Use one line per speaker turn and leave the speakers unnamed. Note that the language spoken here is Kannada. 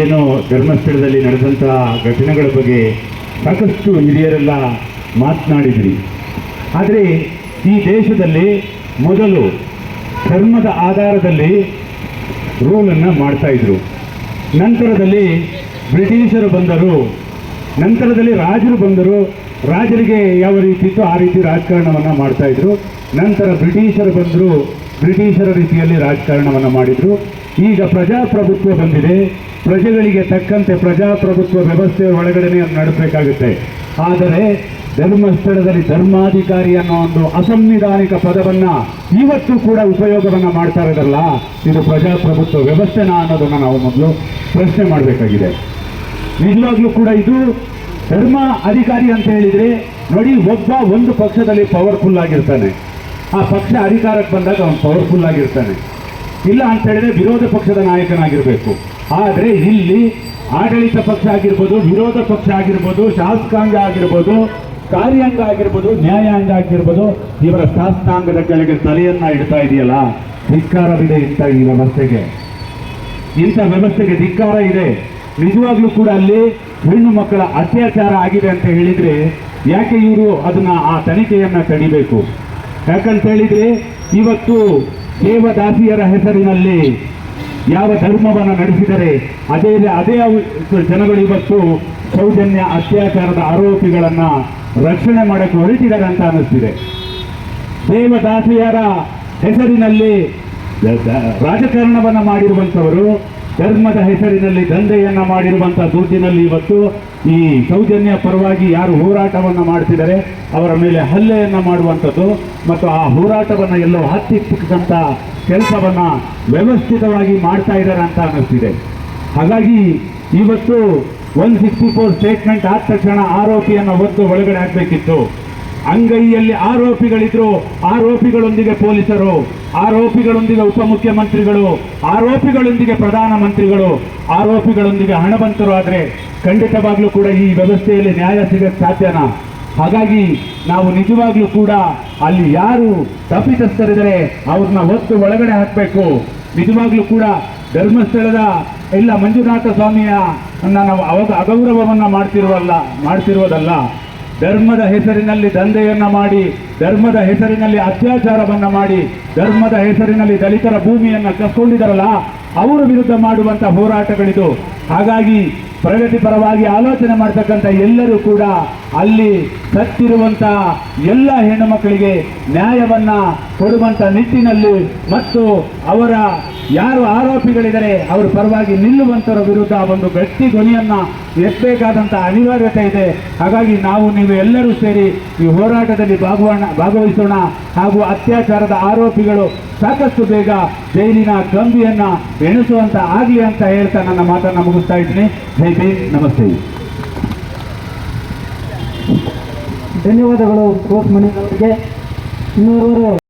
ಏನು ಧರ್ಮಸ್ಥಳದಲ್ಲಿ ನಡೆದಂತಹ ಘಟನೆಗಳ ಬಗ್ಗೆ ಸಾಕಷ್ಟು ಹಿರಿಯರೆಲ್ಲ ಮಾತನಾಡಿದ್ರಿ. ಆದರೆ ಈ ದೇಶದಲ್ಲಿ ಮೊದಲು ಧರ್ಮದ ಆಧಾರದಲ್ಲಿ ರೂಲನ್ನು ಮಾಡ್ತಾಯಿದ್ರು. ನಂತರದಲ್ಲಿ ಬ್ರಿಟಿಷರು ಬಂದರು, ನಂತರದಲ್ಲಿ ರಾಜರು ಬಂದರು. ರಾಜರಿಗೆ ಯಾವ ರೀತಿ ಇತ್ತು ಆ ರೀತಿ ರಾಜಕಾರಣವನ್ನು ಮಾಡ್ತಾಯಿದ್ರು. ನಂತರ ಬ್ರಿಟಿಷರು ಬಂದರು, ಬ್ರಿಟಿಷರ ರೀತಿಯಲ್ಲಿ ರಾಜಕಾರಣವನ್ನು ಮಾಡಿದರು. ಈಗ ಪ್ರಜಾಪ್ರಭುತ್ವ ಬಂದಿದೆ. ಪ್ರಜೆಗಳಿಗೆ ತಕ್ಕಂತೆ ಪ್ರಜಾಪ್ರಭುತ್ವ ವ್ಯವಸ್ಥೆ ಒಳಗಡೆ ನಡೆಸಬೇಕಾಗುತ್ತೆ. ಆದರೆ ಧರ್ಮಸ್ಥಳದಲ್ಲಿ ಧರ್ಮಾಧಿಕಾರಿ ಅನ್ನೋ ಒಂದು ಅಸಂವಿಧಾನಿಕ ಪದವನ್ನು ಇವತ್ತು ಕೂಡ ಉಪಯೋಗವನ್ನು ಮಾಡ್ತಾ ಇರೋದಲ್ಲ, ಇದು ಪ್ರಜಾಪ್ರಭುತ್ವ ವ್ಯವಸ್ಥೆನಾ ಅನ್ನೋದನ್ನು ನಾವು ಮೊದಲು ಪ್ರಶ್ನೆ ಮಾಡಬೇಕಾಗಿದೆ. ನಿಜವಾಗ್ಲೂ ಕೂಡ ಇದು ಧರ್ಮ ಅಧಿಕಾರಿ ಅಂತ ಹೇಳಿದರೆ ನೋಡಿ, ಒಬ್ಬ ಒಂದು ಪಕ್ಷದಲ್ಲಿ ಪವರ್ಫುಲ್ ಆಗಿರ್ತಾನೆ, ಆ ಪಕ್ಷ ಅಧಿಕಾರಕ್ಕೆ ಬಂದಾಗ ಅವನು ಪವರ್ಫುಲ್ ಆಗಿರ್ತಾನೆ. ಇಲ್ಲ ಅಂತ ಹೇಳಿದ್ರೆ ವಿರೋಧ ಪಕ್ಷದ ನಾಯಕನಾಗಿರಬೇಕು. ಆದರೆ ಇಲ್ಲಿ ಆಡಳಿತ ಪಕ್ಷ ಆಗಿರ್ಬೋದು, ವಿರೋಧ ಪಕ್ಷ ಆಗಿರ್ಬೋದು, ಶಾಸಕಾಂಗ ಆಗಿರ್ಬೋದು, ಕಾರ್ಯಾಂಗ ಆಗಿರ್ಬೋದು, ನ್ಯಾಯಾಂಗ ಆಗಿರ್ಬೋದು, ಇವರ ಶಾಸಕಾಂಗದ ಕೆಳಗೆ ತಲೆಯನ್ನ ಇಡ್ತಾ ಇದೆಯಲ್ಲ, ಧಿಕ್ಕಾರವಿದೆ ಈ ವ್ಯವಸ್ಥೆಗೆ. ಇಂಥ ವ್ಯವಸ್ಥೆಗೆ ಧಿಕ್ಕಾರ ಇದೆ. ನಿಜವಾಗ್ಲೂ ಕೂಡ ಅಲ್ಲಿ ಹೆಣ್ಣು ಮಕ್ಕಳ ಅತ್ಯಾಚಾರ ಆಗಿದೆ ಅಂತ ಹೇಳಿದ್ರೆ ಯಾಕೆ ಇವರು ಆ ತನಿಖೆಯನ್ನ ತಡಿಬೇಕು? ಯಾಕಂತ ಹೇಳಿದ್ರೆ ಇವತ್ತು ದೇವದಾಸಿಯರ ಹೆಸರಿನಲ್ಲಿ ಯಾವ ಧರ್ಮವನ್ನು ನಡೆಸಿದರೆ ಅದೇ ಜನಗಳು ಇವತ್ತು ಸೌಜನ್ಯ ಅತ್ಯಾಚಾರದ ಆರೋಪಿಗಳನ್ನ ರಕ್ಷಣೆ ಮಾಡಕ್ಕೆ ಹೊರಟಿದ್ದಾರೆ ಅಂತ ಅನ್ನಿಸ್ತಿದೆ. ದೇವದಾಸಿಯರ ಹೆಸರಿನಲ್ಲಿ ರಾಜಕಾರಣವನ್ನು ಮಾಡಿರುವಂಥವರು, ಧರ್ಮದ ಹೆಸರಿನಲ್ಲಿ ದಂಧೆಯನ್ನ ಮಾಡಿರುವಂಥ ದುಡ್ಡಿನಲ್ಲಿ ಇವತ್ತು ಈ ಸೌಜನ್ಯ ಪರವಾಗಿ ಯಾರು ಹೋರಾಟವನ್ನು ಮಾಡ್ತಿದ್ದಾರೆ ಅವರ ಮೇಲೆ ಹಲ್ಲೆಯನ್ನು ಮಾಡುವಂಥದ್ದು ಮತ್ತು ಆ ಹೋರಾಟವನ್ನು ಎಲ್ಲೋ ಹತ್ತಿಕ್ಕಂಥ ಕೆಲಸವನ್ನು ವ್ಯವಸ್ಥಿತವಾಗಿ ಮಾಡ್ತಾ ಇದ್ದಾರೆ ಅಂತ ಅನ್ನಿಸ್ತಿದೆ. ಹಾಗಾಗಿ ಇವತ್ತು 164 ಸ್ಟೇಟ್ಮೆಂಟ್ ಆದ ತಕ್ಷಣ ಆರೋಪಿಯನ್ನು ಒದ್ದು ಒಳಗಡೆ ಹಾಕಬೇಕಿತ್ತು. ಅಂಗೈಯಲ್ಲಿ ಆರೋಪಿಗಳಿದ್ರು, ಆರೋಪಿಗಳೊಂದಿಗೆ ಪೊಲೀಸರು, ಆರೋಪಿಗಳೊಂದಿಗೆ ಉಪಮುಖ್ಯಮಂತ್ರಿಗಳು, ಆರೋಪಿಗಳೊಂದಿಗೆ ಪ್ರಧಾನಮಂತ್ರಿಗಳು, ಆರೋಪಿಗಳೊಂದಿಗೆ ಹಣವಂತರು ಆದರೆ ಖಂಡಿತವಾಗ್ಲೂ ಕೂಡ ಈ ವ್ಯವಸ್ಥೆಯಲ್ಲಿ ನ್ಯಾಯ ಸಿಗಕ್ಕೆ ಸಾಧ್ಯನಾ? ಹಾಗಾಗಿ ನಾವು ನಿಜವಾಗ್ಲೂ ಕೂಡ ಅಲ್ಲಿ ಯಾರು ತಪ್ಪಿತಸ್ಥರಿದ್ದಾರೆ ಅವ್ರನ್ನ ಒತ್ತು ಒಳಗಡೆ ಹಾಕಬೇಕು. ನಿಜವಾಗ್ಲೂ ಕೂಡ ಧರ್ಮಸ್ಥಳದ ಇಲ್ಲ ಮಂಜುನಾಥ ಸ್ವಾಮಿಯ ನಾವು ಅಗೌರವವನ್ನು ಮಾಡ್ತಿರುವುದಲ್ಲ. ಧರ್ಮದ ಹೆಸರಿನಲ್ಲಿ ದಂಧೆಯನ್ನ ಮಾಡಿ, ಧರ್ಮದ ಹೆಸರಿನಲ್ಲಿ ಅತ್ಯಾಚಾರವನ್ನ ಮಾಡಿ, ಧರ್ಮದ ಹೆಸರಿನಲ್ಲಿ ದಲಿತರ ಭೂಮಿಯನ್ನ ಕಸ್ಕೊಂಡಿದ್ದಾರಲ್ಲ ಅವರ ವಿರುದ್ಧ ಮಾಡುವಂಥ ಹೋರಾಟಗಳಿದು. ಹಾಗಾಗಿ ಪ್ರಗತಿ ಪರವಾಗಿ ಆಲೋಚನೆ ಮಾಡ್ತಕ್ಕಂಥ ಎಲ್ಲರೂ ಕೂಡ ಅಲ್ಲಿ ಸತ್ತಿರುವಂಥ ಎಲ್ಲ ಹೆಣ್ಣು ಮಕ್ಕಳಿಗೆ ನ್ಯಾಯವನ್ನ ಕೊಡುವಂಥ ನಿಟ್ಟಿನಲ್ಲಿ ಮತ್ತು ಅವರ ಯಾರು ಆರೋಪಿಗಳಿದ್ದಾರೆ ಅವರ ಪರವಾಗಿ ನಿಲ್ಲುವಂಥವರ ವಿರುದ್ಧ ಒಂದು ಗಟ್ಟಿ ಧ್ವನಿಯನ್ನ ಎತ್ತಬೇಕಾದಂಥ ಅನಿವಾರ್ಯತೆ ಇದೆ. ಹಾಗಾಗಿ ನೀವು ಎಲ್ಲರೂ ಸೇರಿ ಈ ಹೋರಾಟದಲ್ಲಿ ಭಾಗವಹಿಸೋಣ ಹಾಗೂ ಅತ್ಯಾಚಾರದ ಆರೋಪಿಗಳು ಸಾಕಷ್ಟು ಬೇಗ ಜೈಲಿನ ಕಂಬಿಯನ್ನ ಎಣಿಸುವಂತ ಆಗಲಿ ಅಂತ ಹೇಳ್ತಾ ನನ್ನ ಮಾತನ್ನ ಮುಗಿಸ್ತಾ ಇದ್ದೀನಿ. ಜೈ ಭೀಮ್, ನಮಸ್ತೆ.
ಧನ್ಯವಾದಗಳು ಕೋಟ್ ಮಣಿಯವರಿಗೆ. ಇನ್ನೂರು